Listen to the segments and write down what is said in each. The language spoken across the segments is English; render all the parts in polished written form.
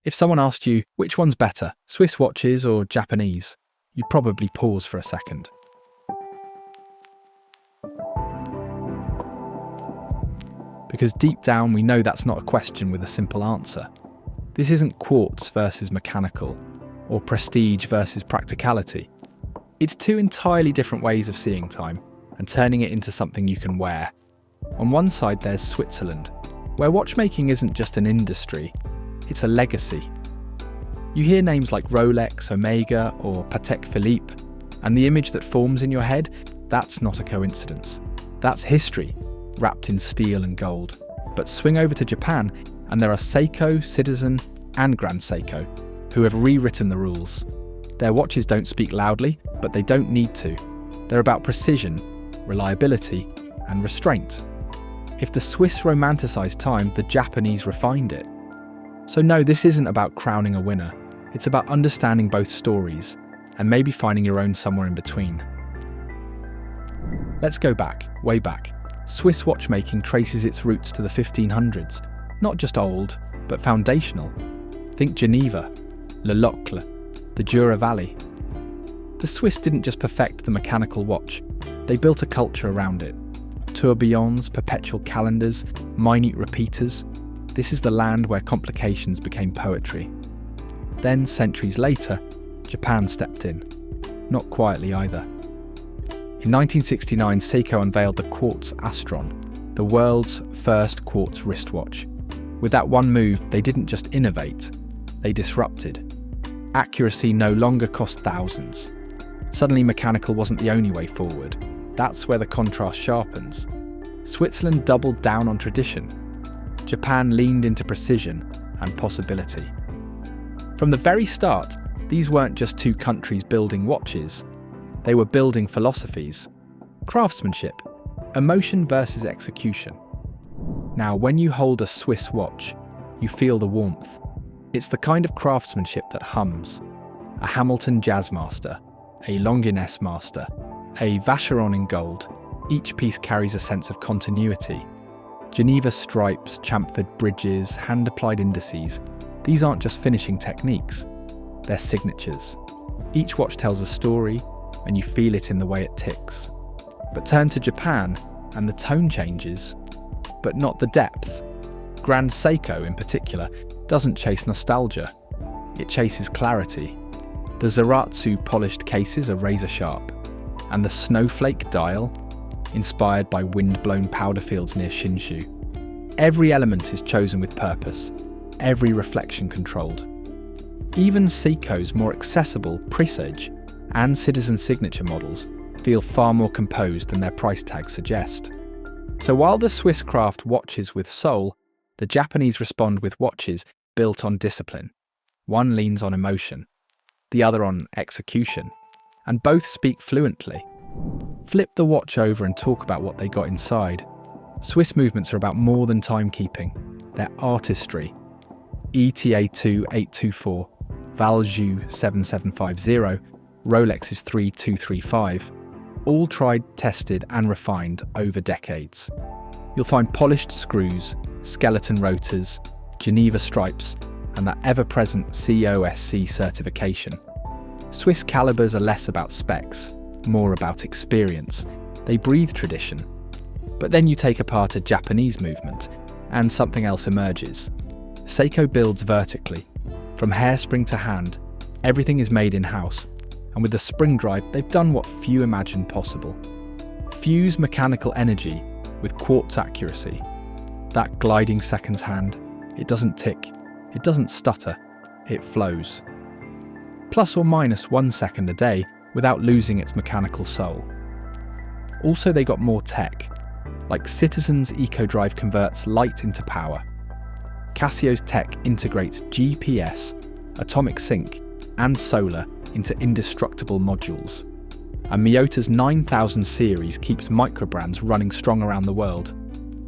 If someone asked you, which one's better, Swiss watches or Japanese, you'd probably pause for a second. Because deep down we know that's not a question with a simple answer. This isn't quartz versus mechanical, or prestige versus practicality. It's two entirely different ways of seeing time and turning it into something you can wear. On one side there's Switzerland, where watchmaking isn't just an industry, it's a legacy. You hear names like Rolex, Omega, or Patek Philippe, and the image that forms in your head, that's not a coincidence. That's history, wrapped in steel and gold. But swing over to Japan, and there are Seiko, Citizen, and Grand Seiko, who have rewritten the rules. Their watches don't speak loudly, but they don't need to. They're about precision, reliability, and restraint. If the Swiss romanticized time, the Japanese refined it. So no, this isn't about crowning a winner. It's about understanding both stories, and maybe finding your own somewhere in between. Let's go back, way back. Swiss watchmaking traces its roots to the 1500s, not just old, but foundational. Think Geneva, Le Locle, the Jura Valley. The Swiss didn't just perfect the mechanical watch, they built a culture around it. Tourbillons, perpetual calendars, minute repeaters. This is the land where complications became poetry. Then, centuries later, Japan stepped in. Not quietly either. In 1969, Seiko unveiled the Quartz Astron, the world's first quartz wristwatch. With that one move, they didn't just innovate, they disrupted. Accuracy no longer cost thousands. Suddenly mechanical wasn't the only way forward. That's where the contrast sharpens. Switzerland doubled down on tradition. Japan leaned into precision and possibility. From the very start, these weren't just two countries building watches. They were building philosophies. Craftsmanship, emotion versus execution. Now, when you hold a Swiss watch, you feel the warmth. It's the kind of craftsmanship that hums. A Hamilton Jazzmaster, a Longines Master, a Vacheron in gold. Each piece carries a sense of continuity. Geneva stripes, chamfered bridges, hand-applied indices. These aren't just finishing techniques, they're signatures. Each watch tells a story, and you feel it in the way it ticks. But turn to Japan, and the tone changes, but not the depth. Grand Seiko, in particular, doesn't chase nostalgia. It chases clarity. The Zaratsu polished cases are razor sharp, and the snowflake dial, inspired by wind-blown powder fields near Shinshu. Every element is chosen with purpose, every reflection controlled. Even Seiko's more accessible Presage and Citizen signature models feel far more composed than their price tags suggest. So while the Swiss craft watches with soul, the Japanese respond with watches built on discipline. One leans on emotion, the other on execution, and both speak fluently. Flip the watch over and talk about what they got inside. Swiss movements are about more than timekeeping. They're artistry. ETA 2824, Valjoux 7750, Rolex's 3235, all tried, tested and refined over decades. You'll find polished screws, skeleton rotors, Geneva stripes, and that ever-present COSC certification. Swiss calibers are less about specs, more about experience. They breathe tradition. But then you take apart a Japanese movement, and something else emerges. Seiko builds vertically. From hairspring to hand, everything is made in-house, and with the spring drive, they've done what few imagined possible. Fuse mechanical energy with quartz accuracy. That gliding seconds hand, it doesn't tick, it doesn't stutter, it flows. Plus or minus 1 second a day without losing its mechanical soul. Also, they got more tech, like Citizen's EcoDrive converts light into power. Casio's tech integrates GPS, atomic sync, and solar into indestructible modules. And Miyota's 9000 series keeps microbrands running strong around the world.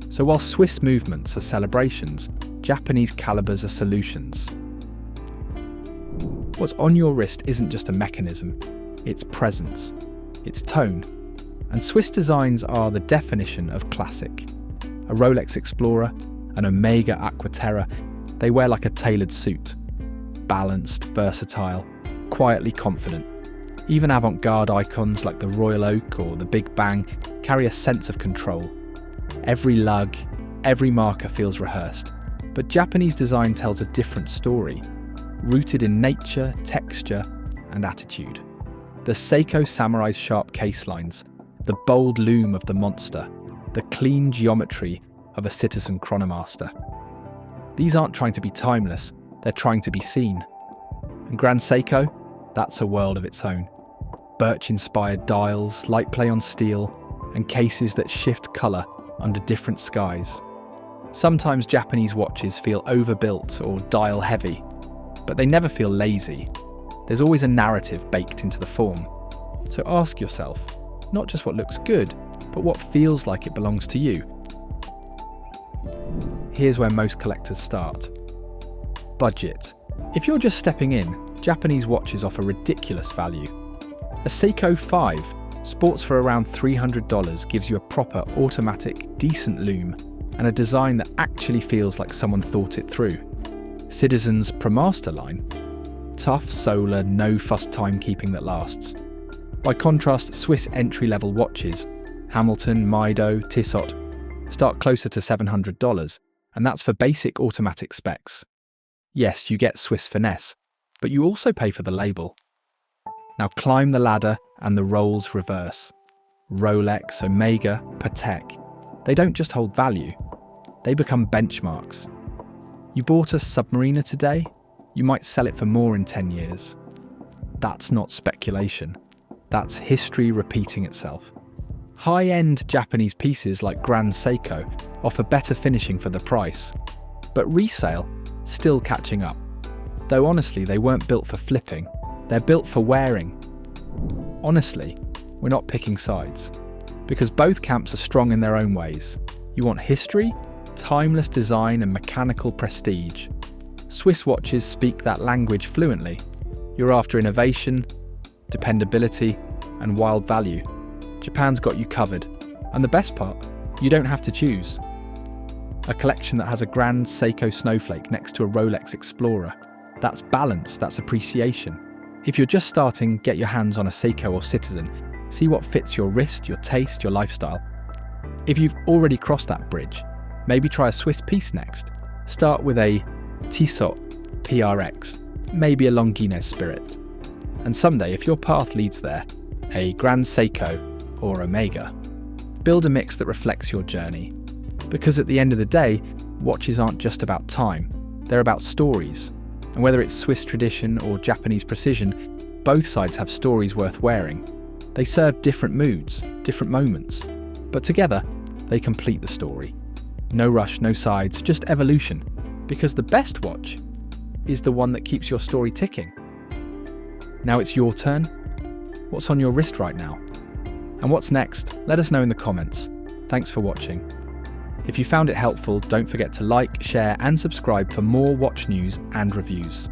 So while Swiss movements are celebrations, Japanese calibers are solutions. What's on your wrist isn't just a mechanism, it's presence, it's tone. And Swiss designs are the definition of classic. A Rolex Explorer, an Omega Aquaterra, they wear like a tailored suit. balanced, versatile, quietly confident. Even avant-garde icons like the Royal Oak or the Big Bang carry a sense of control. Every lug, every marker feels rehearsed. But Japanese design tells a different story, rooted in nature, texture, and attitude. The Seiko Samurai's sharp case lines, the bold loom of the monster, the clean geometry of a Citizen Chronomaster. These aren't trying to be timeless, they're trying to be seen. And Grand Seiko, that's a world of its own. Birch-inspired dials, light play on steel, and cases that shift colour under different skies. Sometimes Japanese watches feel overbuilt or dial-heavy, but they never feel lazy. There's always a narrative baked into the form. So ask yourself, not just what looks good, but what feels like it belongs to you. Here's where most collectors start. Budget. If you're just stepping in, Japanese watches offer ridiculous value. A Seiko 5 sports for around $300 gives you a proper automatic, decent loom and a design that actually feels like someone thought it through. Citizen's ProMaster line. Tough, solar, no-fuss timekeeping that lasts. By contrast, Swiss entry-level watches, Hamilton, Mido, Tissot, start closer to $700, and that's for basic automatic specs. Yes, you get Swiss finesse, but you also pay for the label. Now climb the ladder and the roles reverse. Rolex, Omega, Patek, they don't just hold value, they become benchmarks. You bought a Submariner today, you might sell it for more in 10 years. That's not speculation, that's history repeating itself. High-end Japanese pieces like Grand Seiko offer better finishing for the price, but resale, still catching up. Though honestly, they weren't built for flipping, they're built for wearing. Honestly, we're not picking sides, because both camps are strong in their own ways. You want history, timeless design and mechanical prestige. Swiss watches speak that language fluently. You're after innovation, dependability, and wild value. Japan's got you covered. And the best part, you don't have to choose. A collection that has a Grand Seiko Snowflake next to a Rolex Explorer. That's balance, that's appreciation. If you're just starting, get your hands on a Seiko or Citizen. See what fits your wrist, your taste, your lifestyle. If you've already crossed that bridge, maybe try a Swiss piece next. Start with a Tissot PRX, maybe a Longines Spirit. And someday, if your path leads there, a Grand Seiko or Omega. Build a mix that reflects your journey. Because at the end of the day, watches aren't just about time, they're about stories. And whether it's Swiss tradition or Japanese precision, both sides have stories worth wearing. They serve different moods, different moments, but together, they complete the story. No rush, no sides, just evolution. Because the best watch is the one that keeps your story ticking. Now it's your turn. What's on your wrist right now? And what's next? Let us know in the comments. Thanks for watching. If you found it helpful, don't forget to like, share and subscribe for more watch news and reviews.